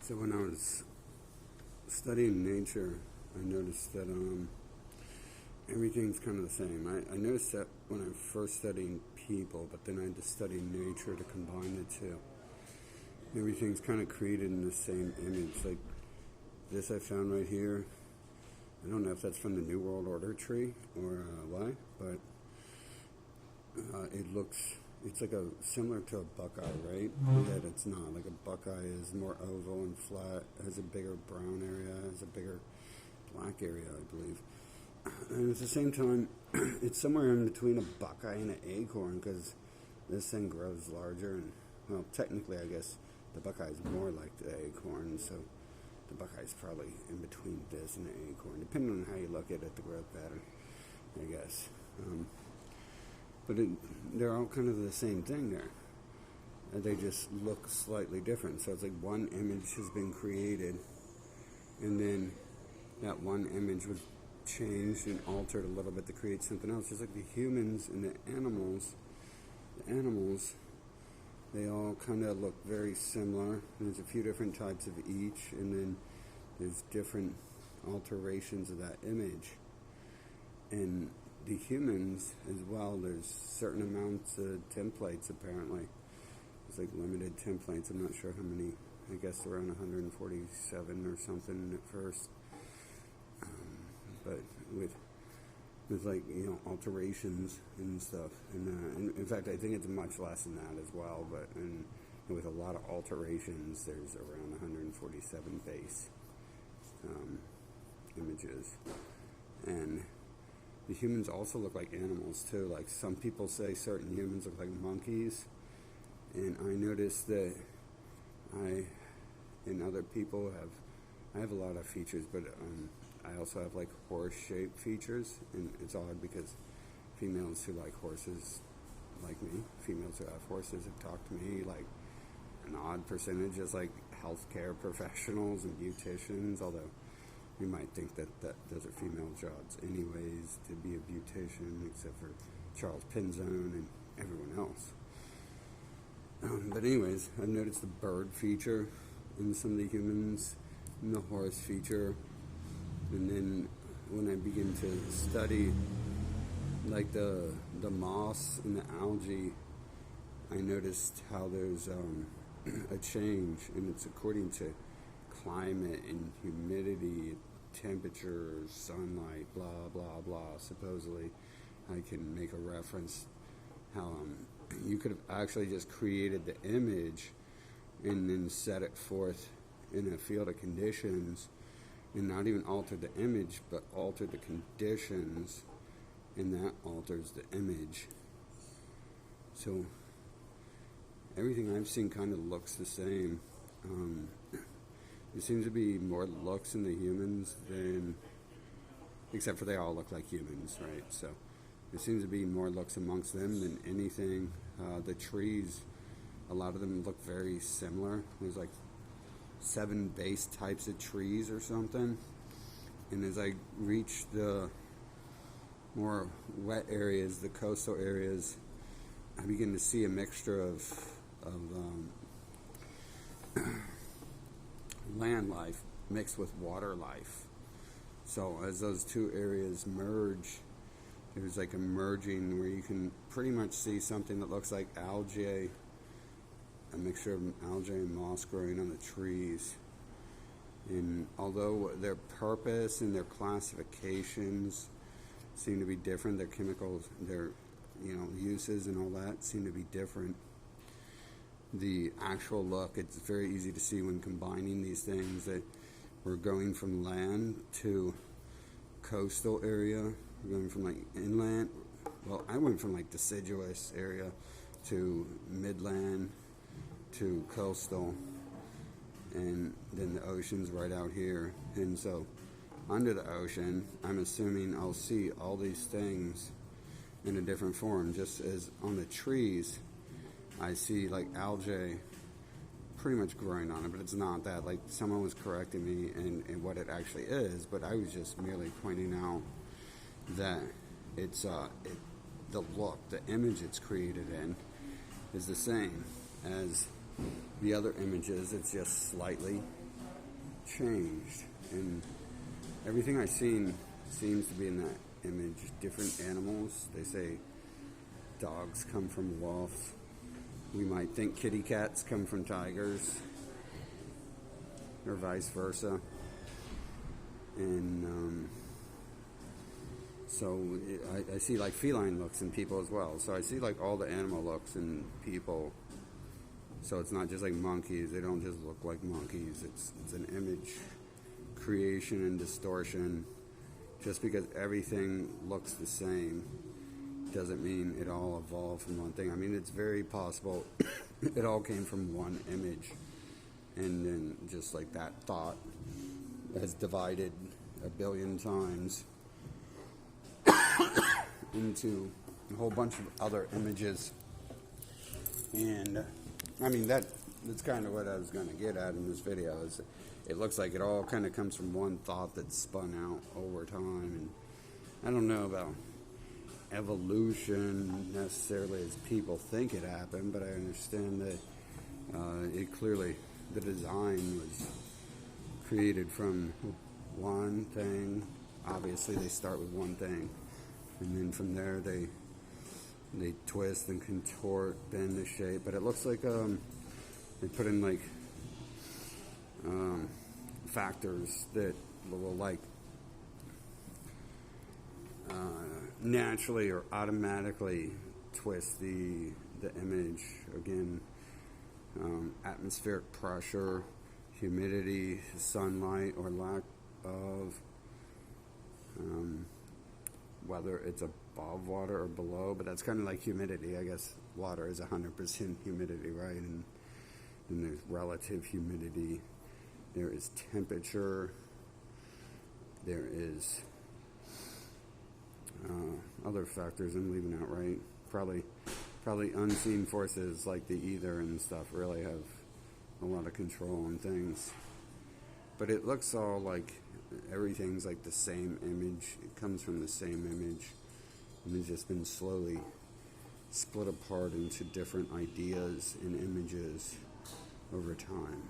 So when I was studying nature, I noticed that everything's kind of the same. I noticed that when I first studied people, but then I had to study nature to combine the two. Everything's kind of created in the same image. Like this I found right here. I don't know if that's from the New World Order tree or why, but it's like similar to a buckeye, right? Yet it's not. Like a buckeye is more oval and flat, has a bigger brown area, has a bigger black area, I believe. And at the same time, it's somewhere in between a buckeye and an acorn because this thing grows larger. And, well, technically, I guess the buckeye is more like the acorn, so the buckeye is probably in between this and the acorn, depending on how you look at it, the growth pattern, I guess. But they're all kind of the same thing there. They just look slightly different. So it's like one image has been created, and then that one image was changed and altered a little bit to create something else. Just like the humans and the animals, they all kind of look very similar. There's a few different types of each, and then there's different alterations of that image. And the humans as well, there's certain amounts of templates apparently. It's like limited templates. I'm not sure how many. I guess around 147 or something at first. But with like, alterations and stuff. And in fact, I think it's much less than that as well. But and with a lot of alterations, there's around 147 base images. And the humans also look like animals too. Like some people say certain humans look like monkeys, and I noticed that and other people I have a lot of features, but I also have like horse-shaped features, and it's odd because females who like horses, like me, females who have horses have talked to me like an odd percentage as like healthcare professionals and beauticians, although you might think that those are female jobs anyways, to be a beautician, except for Charles Pinzone and everyone else. But anyways, I've noticed the bird feature in some of the humans, and the horse feature, and then when I begin to study like the moss and the algae, I noticed how there's a change, and it's according to climate and humidity, temperature, sunlight, blah, blah, blah. Supposedly, I can make a reference how you could have actually just created the image and then set it forth in a field of conditions and not even alter the image, but alter the conditions, and that alters the image. So everything I've seen kind of looks the same. There seems to be more looks in the humans than, except for they all look like humans, right? So there seems to be more looks amongst them than anything. The trees, a lot of them look very similar. There's like 7 base types of trees or something. And as I reach the more wet areas, the coastal areas, I begin to see a mixture of land life mixed with water life. So as those two areas merge, there's like a merging where you can pretty much see something that looks like algae, a mixture of algae and moss growing on the trees. And although their purpose and their classifications seem to be different, their chemicals, their uses and all that seem to be different, the actual look, it's very easy to see when combining these things that we're going from land to coastal area. We're going from like inland, well, I went from like deciduous area to midland to coastal, and then the ocean's right out here. And so under the ocean, I'm assuming I'll see all these things in a different form, just as on the trees I see like algae pretty much growing on it, but it's not that. Like someone was correcting me in what it actually is, but I was just merely pointing out that it's the look, the image it's created in is the same as the other images. It's just slightly changed, and everything I've seen seems to be in that image. Different animals. They say dogs come from wolves. We might think kitty cats come from tigers, or vice versa. And so I see like feline looks in people as well. So I see like all the animal looks in people. So it's not just like monkeys. They don't just look like monkeys. It's an image creation and distortion. Just because everything looks the same doesn't mean it all evolved from one thing. I mean, it's very possible it all came from one image, and then just like that thought has divided a billion times into a whole bunch of other images. And I mean, that's kind of what I was going to get at in this video. Is it looks like it all kind of comes from one thought that's spun out over time. And I don't know about evolution necessarily as people think it happened, but I understand that it clearly, the design was created from one thing. Obviously they start with one thing, and then from there they twist and contort, bend the shape. But it looks like they put in like factors that will like naturally or automatically twist the image. Again, atmospheric pressure, humidity, sunlight or lack of, whether it's above water or below. But that's kind of like humidity. I guess water is 100% humidity, right? And then there's relative humidity. There is temperature. There is other factors I'm leaving out, right? Probably unseen forces like the ether and stuff really have a lot of control on things. But it looks all like everything's like the same image. It comes from the same image, and it's just been slowly split apart into different ideas and images over time.